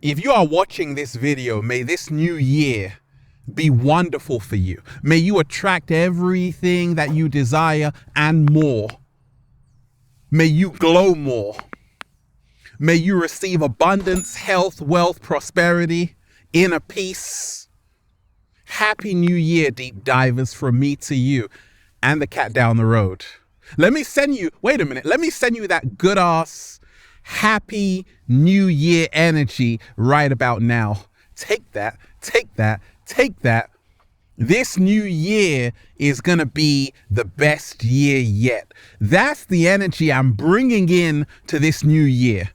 If you are watching this video, may this new year be wonderful for you. May you attract everything that you desire and more. May you glow more. May you receive abundance, health, wealth, prosperity, inner peace. Happy New Year, deep divers, from me to you and the cat down the road. Let me send you that good ass Happy New Year energy right about now. Take that. This new year is going to be the best year yet. That's the energy I'm bringing in to this new year.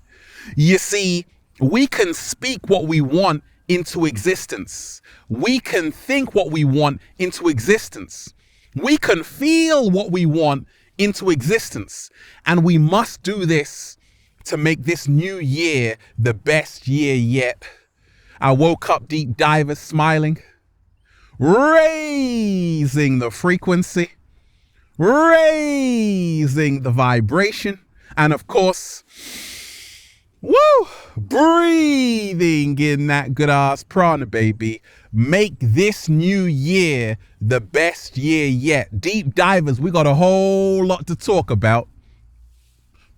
You see, we can speak what we want into existence. We can think what we want into existence. We can feel what we want into existence. And we must do this to make this new year the best year yet. I woke up, deep divers, smiling, raising the frequency, raising the vibration, and of course, breathing in that good ass prana, baby. Make this new year the best year yet. Deep divers, we got a whole lot to talk about.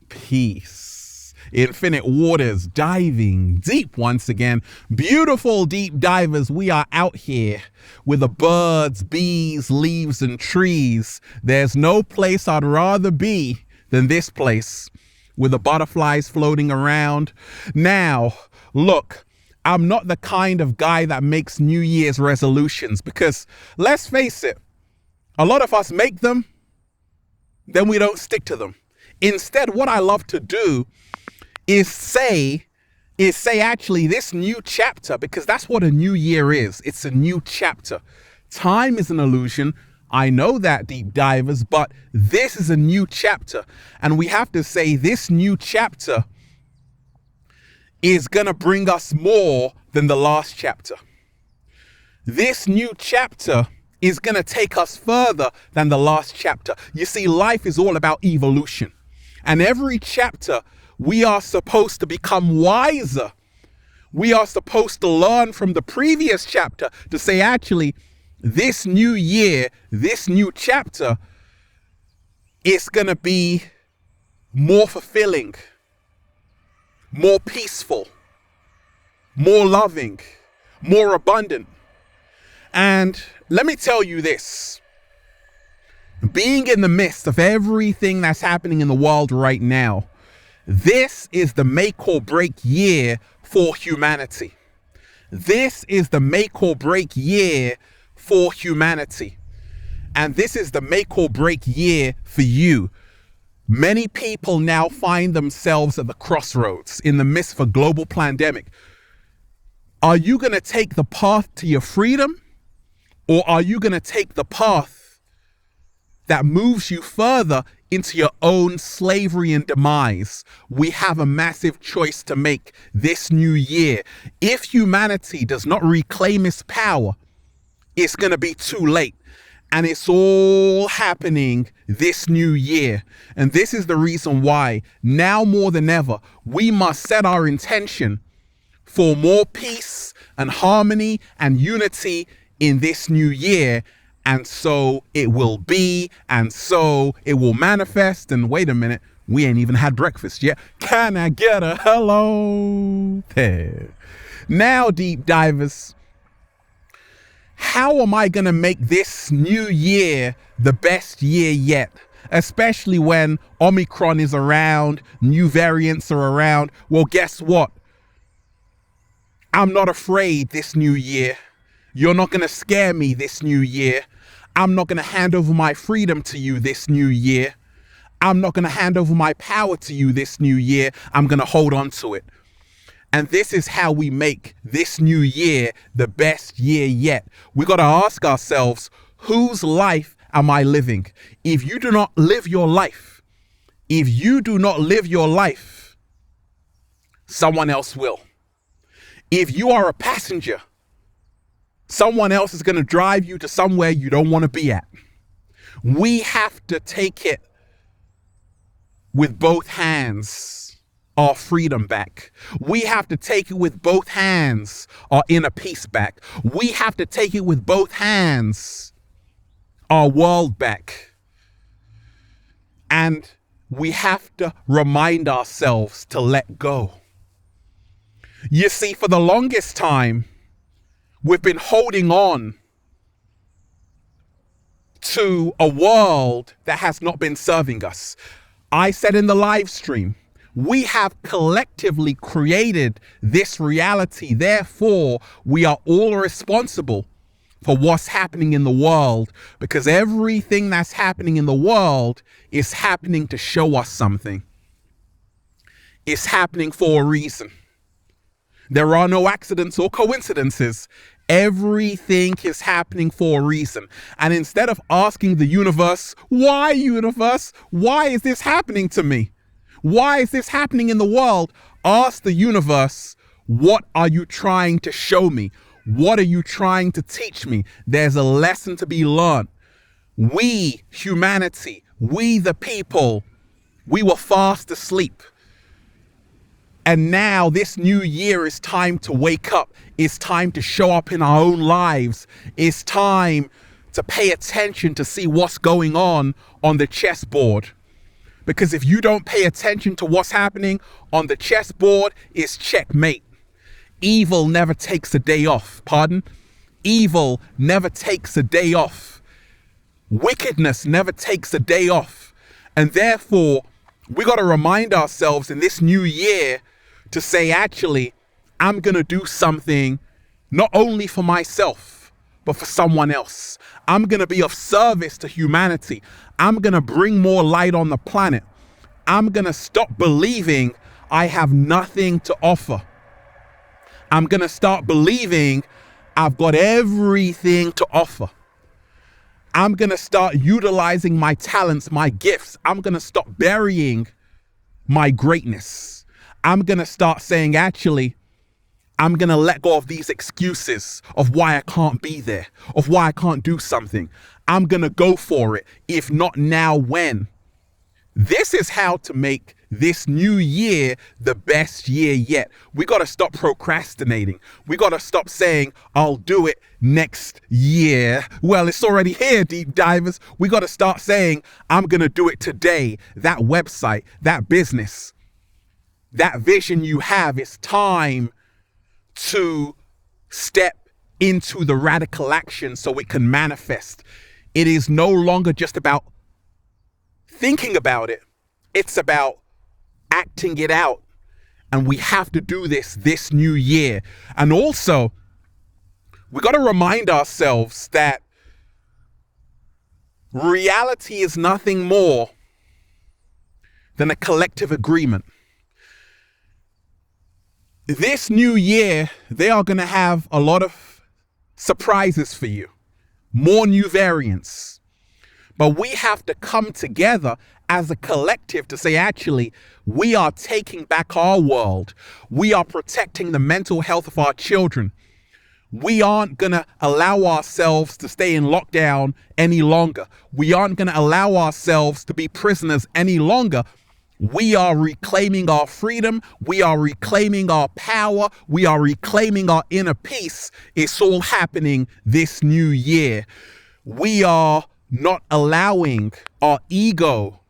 Peace. Infinite waters, diving deep once again. Beautiful deep divers, we are out here with the birds, bees, leaves, and trees. There's no place I'd rather be than this place with the butterflies floating around. Now, look, I'm not the kind of guy that makes New Year's resolutions because, let's face it, a lot of us make them, then we don't stick to them. Instead, what I love to do is say actually this new chapter, because that's what a new year is. It's a new chapter. Time is an illusion. I know that, deep divers, but this is a new chapter. And we have to say this new chapter is going to bring us more than the last chapter. This new chapter is going to take us further than the last chapter. You see, life is all about evolution. And every chapter, we are supposed to become wiser. We are supposed to learn from the previous chapter to say, actually, this new year, this new chapter is going to be more fulfilling, more peaceful, more loving, more abundant. And let me tell you this. Being in the midst of everything that's happening in the world right now, this is the make or break year for humanity. This is the make or break year for humanity. And this is the make or break year for you. Many people now find themselves at the crossroads in the midst of a global pandemic. Are you going to take the path to your freedom, or are you going to take the path that moves you further into your own slavery and demise? We have a massive choice to make this new year. If humanity does not reclaim its power, it's going to be too late. And it's all happening this new year. And this is the reason why, now more than ever, we must set our intention for more peace and harmony and unity in this new year. And so it will be, and so it will manifest. And wait a minute, we ain't even had breakfast yet. Can I get a hello there? Now, deep divers, how am I going to make this new year the best year yet? Especially when Omicron is around, new variants are around. Well, guess what? I'm not afraid this new year. You're not going to scare me this new year. I'm not going to hand over my freedom to you this new year. I'm not going to hand over my power to you this new year. I'm going to hold on to it. And this is how we make this new year the best year yet. We got to ask ourselves, whose life am I living? If you do not live your life, someone else will. If you are a passenger, someone else is going to drive you to somewhere you don't want to be at. We have to take it with both hands. our freedom back. We have to take it with both hands, our inner peace back. We have to take it with both hands, our world back. And we have to remind ourselves to let go. You see, for the longest time, we've been holding on to a world that has not been serving us. I said in the live stream, we have collectively created this reality. Therefore, we are all responsible for what's happening in the world, because everything that's happening in the world is happening to show us something. It's happening for a reason. There are no accidents or coincidences. Everything is happening for a reason. And instead of asking the universe, why universe? Why is this happening to me? Why is this happening in the world? Ask the universe, what are you trying to show me? What are you trying to teach me? There's a lesson to be learned. We, humanity, we the people, we were fast asleep. And now this new year is time to wake up. It's time to show up in our own lives. It's time to pay attention to see what's going on the chessboard. Because if you don't pay attention to what's happening on the chessboard, it's checkmate. Evil never takes a day off. Pardon? Evil never takes a day off. Wickedness never takes a day off. And therefore, we got to remind ourselves in this new year to say, actually, I'm going to do something not only for myself, but for someone else. I'm going to be of service to humanity. I'm going to bring more light on the planet. I'm going to stop believing I have nothing to offer. I'm going to start believing I've got everything to offer. I'm going to start utilizing my talents, my gifts. I'm going to stop burying my greatness. I'm going to start saying, actually, I'm going to let go of these excuses of why I can't be there, of why I can't do something. I'm going to go for it. If not now, when? This is how to make this new year the best year yet. We got to stop procrastinating. We got to stop saying, I'll do it next year. Well, it's already here, deep divers. We got to start saying, I'm going to do it today. That website, that business, that vision you have, it's time to step into the radical action so it can manifest. It is no longer just about thinking about it. It's about acting it out. And we have to do this new year. And also, we got to remind ourselves that reality is nothing more than a collective agreement. This new year, they are going to have a lot of surprises for you, more new variants. But we have to come together as a collective to say, actually, we are taking back our world. We are protecting the mental health of our children. We aren't going to allow ourselves to stay in lockdown any longer. We aren't going to allow ourselves to be prisoners any longer. We are reclaiming our freedom. We are reclaiming our power. We are reclaiming our inner peace. It's all happening this new year. We are not allowing our ego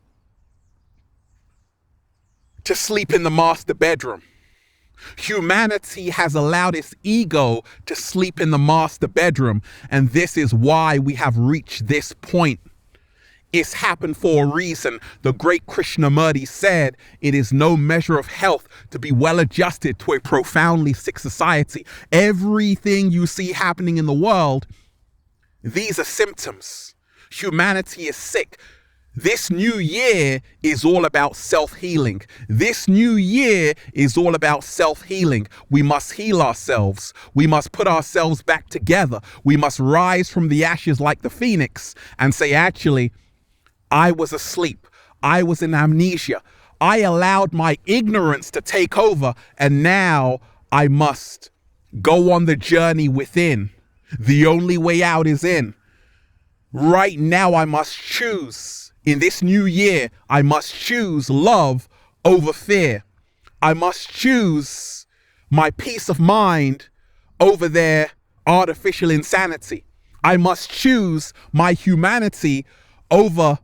to sleep in the master bedroom. Humanity has allowed its ego to sleep in the master bedroom. And this is why we have reached this point. It's happened for a reason. The great Krishnamurti said, it is no measure of health to be well adjusted to a profoundly sick society. Everything you see happening in the world, these are symptoms. Humanity is sick. This new year is all about self-healing. This new year is all about self-healing. We must heal ourselves. We must put ourselves back together. We must rise from the ashes like the phoenix and say, actually, I was asleep. I was in amnesia. I allowed my ignorance to take over, and now I must go on the journey within. The only way out is in. Right now, I must choose. In this new year, I must choose love over fear. I must choose my peace of mind over their artificial insanity. I must choose my humanity over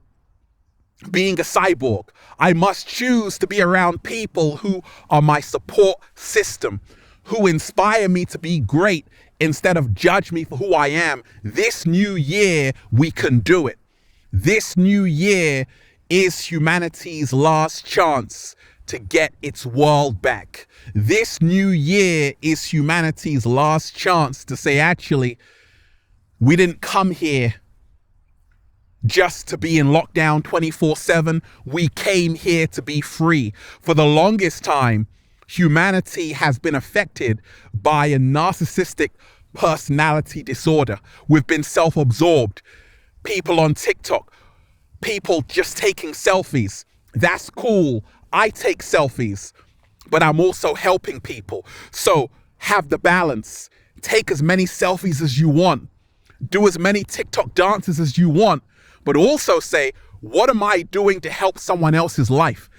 being a cyborg. I must choose to be around people who are my support system, who inspire me to be great instead of judge me for who I am. This new year, we can do it. This new year is humanity's last chance to get its world back. This new year is humanity's last chance to say, actually, we didn't come here just to be in lockdown 24/7. We came here to be free. For the longest time, humanity has been affected by a narcissistic personality disorder. We've been self-absorbed. People on TikTok, people just taking selfies. That's cool. I take selfies, but I'm also helping people. So have the balance. Take as many selfies as you want. Do as many TikTok dances as you want, but also say, what am I doing to help someone else's life?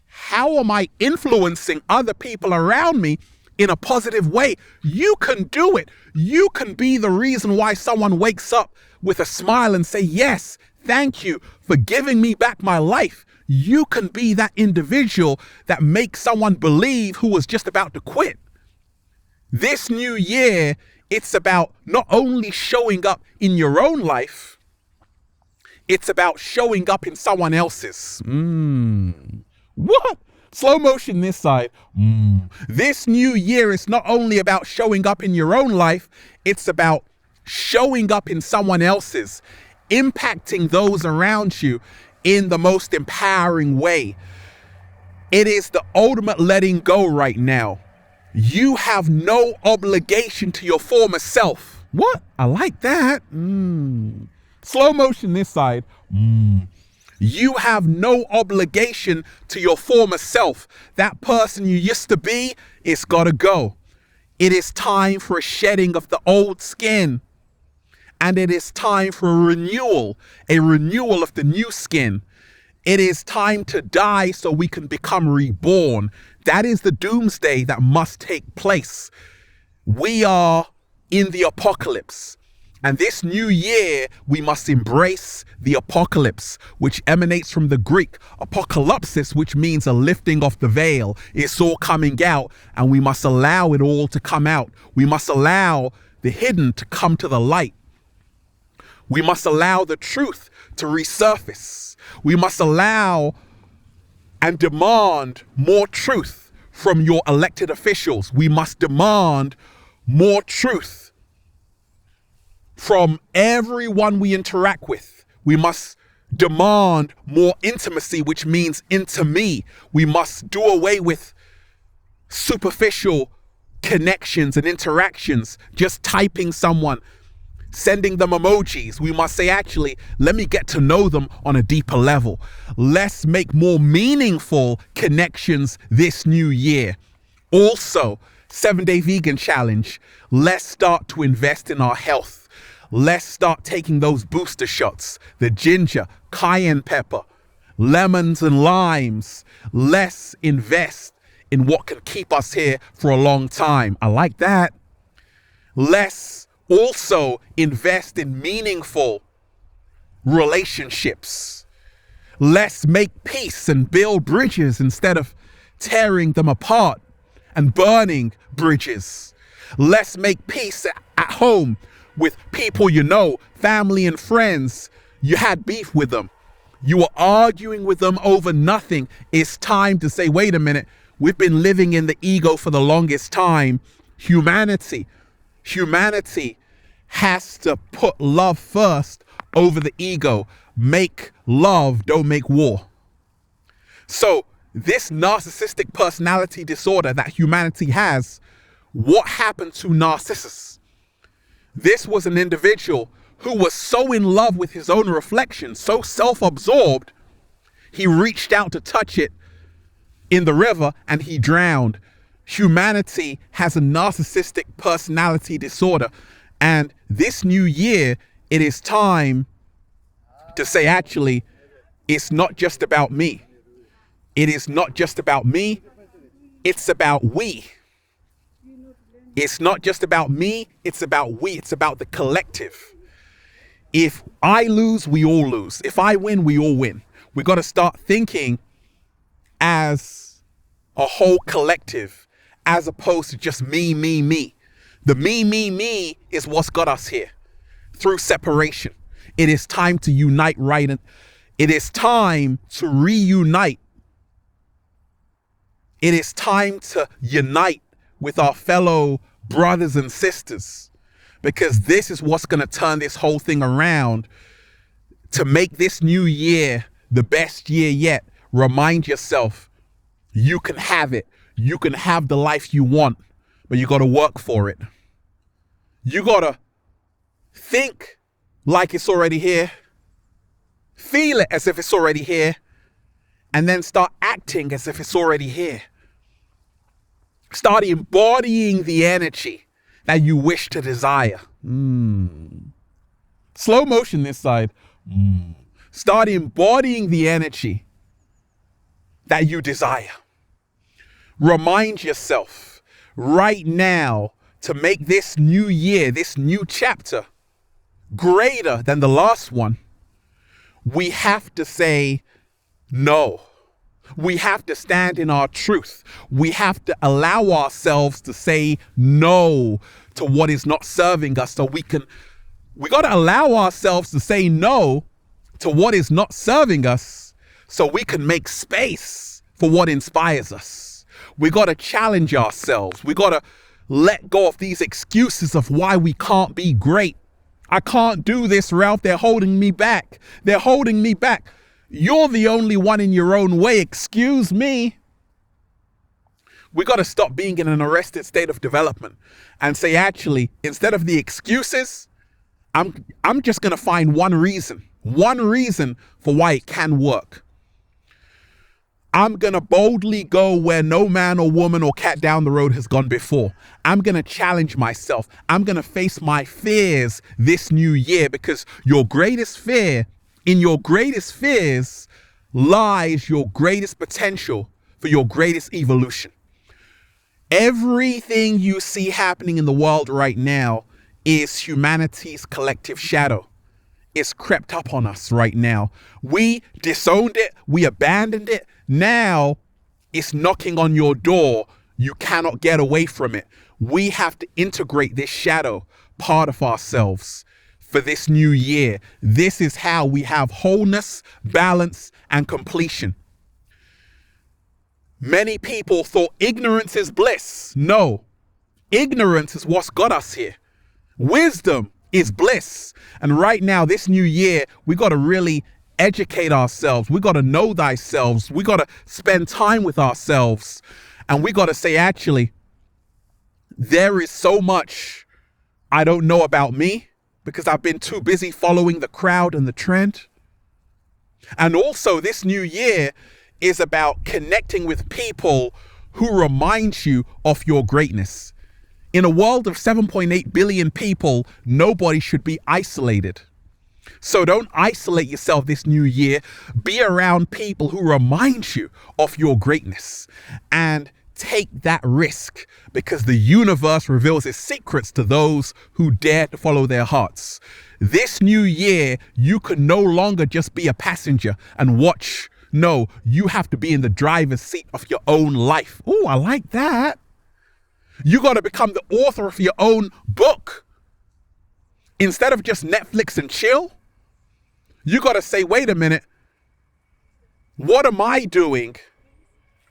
How am I influencing other people around me in a positive way? You can do it. You can be the reason why someone wakes up with a smile and say, yes, thank you for giving me back my life. You can be that individual that makes someone believe who was just about to quit. This new year, it's about not only showing up in your own life, it's about showing up in someone else's. What? Slow motion this side. This new year is not only about showing up in your own life, it's about showing up in someone else's, impacting those around you in the most empowering way. It is the ultimate letting go right now. You have no obligation to your former self. What? I like that. Slow motion this side. You have no obligation to your former self. That person you used to be, it's gotta go. It is time for a shedding of the old skin. And it is time for a renewal of the new skin. It is time to die so we can become reborn. That is the doomsday that must take place. We are in the apocalypse. And this new year, we must embrace the apocalypse, which emanates from the Greek apocalypsis, which means a lifting of the veil. It's all coming out, and we must allow it all to come out. We must allow the hidden to come to the light. We must allow the truth to resurface. We must allow and demand more truth from your elected officials. We must demand more truth from everyone we interact with. We must demand more intimacy, which means into me. We must do away with superficial connections and interactions, just typing someone, sending them emojis. We must say, actually, let me get to know them on a deeper level. Let's make more meaningful connections this new year. Also, 7-Day Vegan Challenge. Let's start to invest in our health. Let's start taking those booster shots, the ginger, cayenne pepper, lemons and limes. Let's invest in what can keep us here for a long time. I like that. Let's also invest in meaningful relationships. Let's make peace and build bridges instead of tearing them apart and burning bridges. Let's make peace at home with people you know, family and friends. You had beef with them. You were arguing with them over nothing. It's time to say, wait a minute, we've been living in the ego for the longest time. Humanity has to put love first over the ego. Make love, don't make war. So this narcissistic personality disorder that humanity has, what happened to Narcissus? This was an individual who was so in love with his own reflection, so self-absorbed, he reached out to touch it in the river and he drowned. Humanity has a narcissistic personality disorder. And this new year, it is time to say, actually, it's not just about me. It is not just about me. It's about we. It's not just about me, it's about we. It's about the collective. If I lose, we all lose. If I win, we all win. We got to start thinking as a whole collective, as opposed to just me, me, me. The me, me, me is what's got us here through separation. It is time to unite, right? It is time to reunite. It is time to unite with our fellow brothers and sisters, because this is what's going to turn this whole thing around to make this new year the best year yet. Remind yourself, you can have it. You can have the life you want, but you got to work for it. You got to think like it's already here, feel it as if it's already here, and then start acting as if it's already here. Start embodying the energy that you wish to desire. Slow motion this side. Start embodying the energy that you desire. Remind yourself right now to make this new year, this new chapter, greater than the last one. We have to say no. We have to stand in our truth. We have to allow ourselves to say no to what is not serving us, so we got to allow ourselves to say no to what is not serving us, so we can make space for what inspires us. We got to challenge ourselves. We got to let go of these excuses of why we can't be great. I can't do this, Ralph. They're holding me back. They're holding me back. You're the only one in your own way. Excuse me. We got to stop being in an arrested state of development and say, actually, instead of the excuses, I'm just going to find one reason for why it can work. I'm going to boldly go where no man or woman or cat down the road has gone before. I'm going to challenge myself. I'm going to face my fears this new year, because your greatest fear, in your greatest fears lies your greatest potential for your greatest evolution. Everything you see happening in the world right now is humanity's collective shadow. It's crept up on us right now. We disowned it. We abandoned it. Now it's knocking on your door. You cannot get away from it. We have to integrate this shadow part of ourselves for this new year. This is how we have wholeness, balance, and completion. Many people thought ignorance is bliss. No, ignorance is what's got us here. Wisdom is bliss. And right now, this new year, we got to really educate ourselves. We got to know thyself. We got to spend time with ourselves. And we got to say, actually, there is so much I don't know about me because I've been too busy following the crowd and the trend. And also, this new year is about connecting with people who remind you of your greatness. In a world of 7.8 billion people, nobody should be isolated. So don't isolate yourself this new year. Be around people who remind you of your greatness, and take that risk, because the universe reveals its secrets to those who dare to follow their hearts. This new year, you can no longer just be a passenger and watch. No, you have to be in the driver's seat of your own life. Oh, I like that. You got to become the author of your own book. Instead of just Netflix and chill, you got to say, wait a minute, what am I doing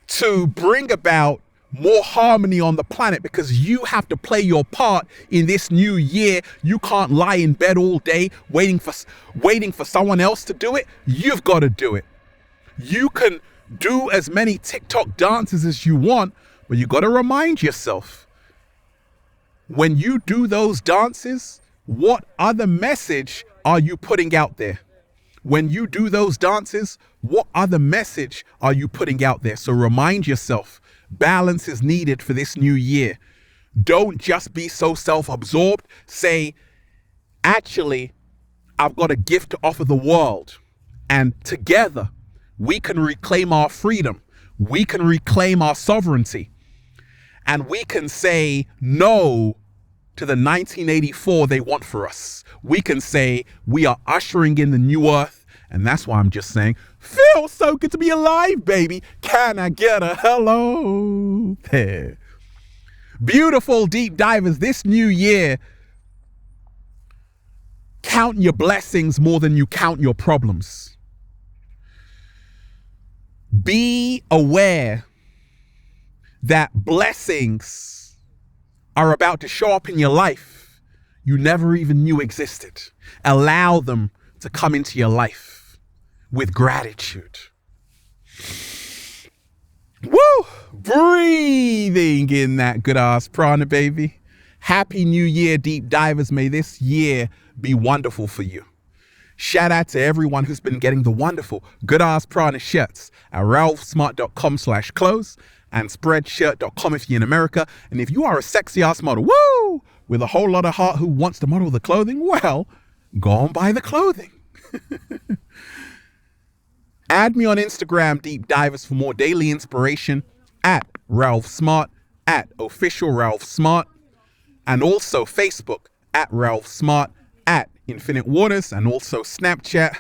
to bring about more harmony on the planet? Because you have to play your part in this new year. You can't lie in bed all day waiting for someone else to do it. You've got to do it. You can do as many TikTok dances as you want, but you got to remind yourself, when you do those dances, what other message are you putting out there? When you do those dances, what other message are you putting out there? So remind yourself, balance is needed for this new year. Don't just be so self-absorbed. Say, actually, I've got a gift to offer the world. And together, we can reclaim our freedom. We can reclaim our sovereignty. And we can say no to the 1984 they want for us. We can say we are ushering in the new earth. And that's why I'm just saying, feels so good to be alive, baby. Can I get a hello there? Beautiful deep divers, this new year, count your blessings more than you count your problems. Be aware that blessings are about to show up in your life you never even knew existed. Allow them to come into your life with gratitude. Woo! Breathing in that good ass prana, baby. Happy New Year, deep divers. May this year be wonderful for you. Shout out to everyone who's been getting the wonderful good ass prana shirts at ralphsmart.com/clothes and spreadshirt.com if you're in America. And if you are a sexy ass model, woo, with a whole lot of heart who wants to model the clothing, well, go and buy the clothing. Add me on Instagram, Deep Divers, for more daily inspiration at Ralph Smart, at Official Ralph Smart, and also Facebook at Ralph Smart, at Infinite Waters, and also Snapchat.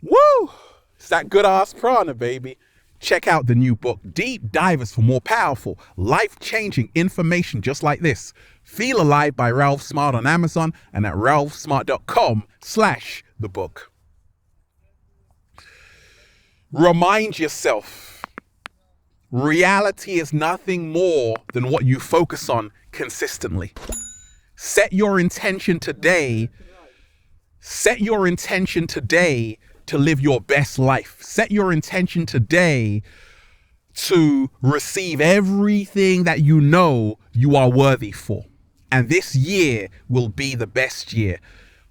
Woo! It's that good ass prana, baby. Check out the new book, Deep Divers, for more powerful, life-changing information just like this. Feel Alive by Ralph Smart on Amazon and at ralphsmart.com/the book. Remind yourself, reality is nothing more than what you focus on consistently. Set your intention today. Set your intention today to live your best life. Set your intention today to receive everything that you know you are worthy for. And this year will be the best year.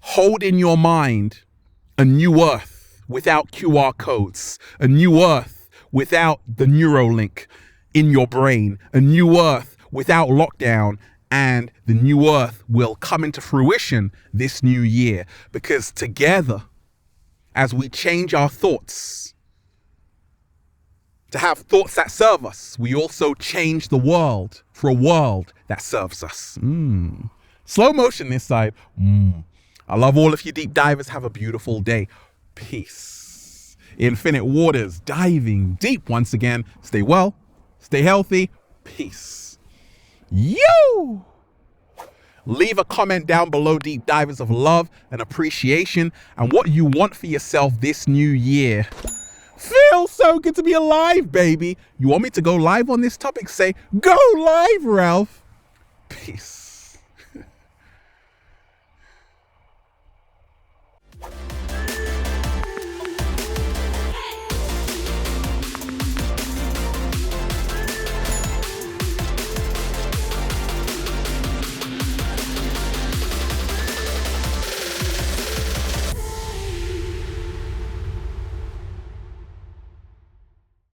Hold in your mind a new earth without QR codes, a new earth without the Neuralink in your brain, a new earth without lockdown, and the new earth will come into fruition this new year. Because together, as we change our thoughts to have thoughts that serve us, we also change the world for a world that serves us. Slow motion this side. I love all of you deep divers. Have a beautiful day. Peace. Infinite Waters, diving deep once again. Stay well, stay healthy. Peace. You! Leave a comment down below, deep divers, of love and appreciation and what you want for yourself this new year. Feels so good to be alive, baby. You want me to go live on this topic? Say, go live, Ralph. Peace.